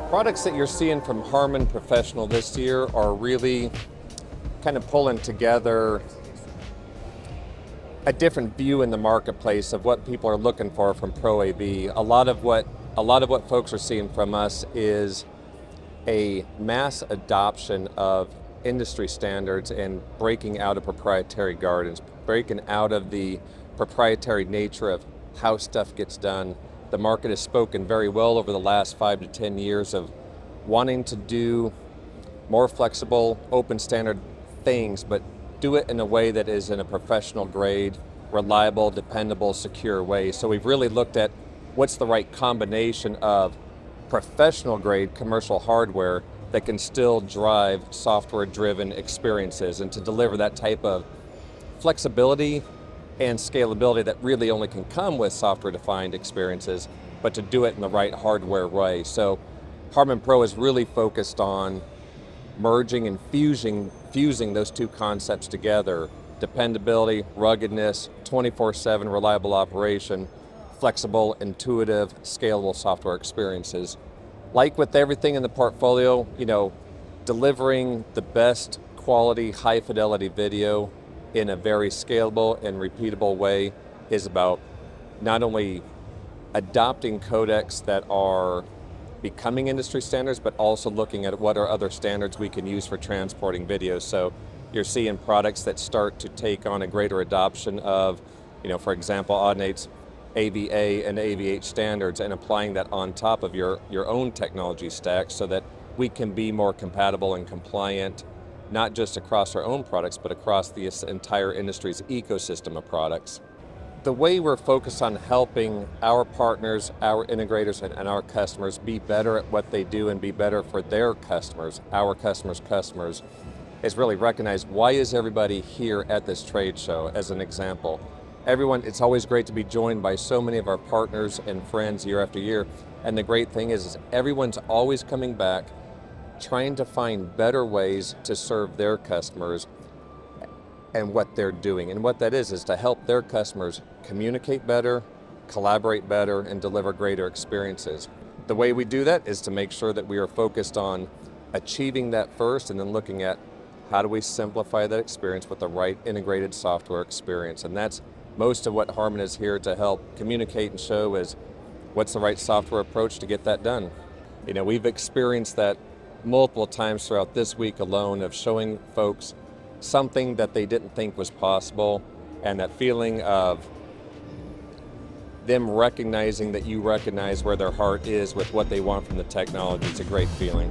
Products that you're seeing from Harman Professional this year are really kind of pulling together a different view in the marketplace of what people are looking for from Pro AV. A lot of what folks are seeing from us is a mass adoption of industry standards and breaking out of proprietary gardens, breaking out of the proprietary nature of how stuff gets done. The market has spoken very well over the last 5 to 10 years of wanting to do more flexible, open standard things, but do it in a way that is in a professional grade, reliable, dependable, secure way. So we've really looked at what's the right combination of professional grade commercial hardware that can still drive software-driven experiences, and to deliver that type of flexibility and scalability that really only can come with software-defined experiences, but to do it in the right hardware way. So Harman Pro is really focused on merging and fusing those two concepts together: dependability, ruggedness, 24/7 reliable operation, flexible, intuitive, scalable software experiences. Like with everything in the portfolio, delivering the best quality, high fidelity video in a very scalable and repeatable way is about not only adopting codecs that are becoming industry standards, but also looking at what are other standards we can use for transporting videos. So you're seeing products that start to take on a greater adoption of, for example, Audinate's AVA and AVH standards, and applying that on top of your own technology stack so that we can be more compatible and compliant, not just across our own products, but across the entire industry's ecosystem of products. The way we're focused on helping our partners, our integrators, and our customers be better at what they do and be better for their customers, our customers, is really recognize why is everybody here at this trade show. As an example, it's always great to be joined by so many of our partners and friends year after year, and the great thing is everyone's always coming back trying to find better ways to serve their customers and what they're doing. And what that is to help their customers communicate better, collaborate better, and deliver greater experiences. The way we do that is to make sure that we are focused on achieving that first, and then looking at how do we simplify that experience with the right integrated software experience. And that's most of what Harman is here to help communicate and show, is what's the right software approach to get that done. We've experienced that multiple times throughout this week alone, of showing folks something that they didn't think was possible, and that feeling of them recognizing that you recognize where their heart is with what they want from the technology is a great feeling.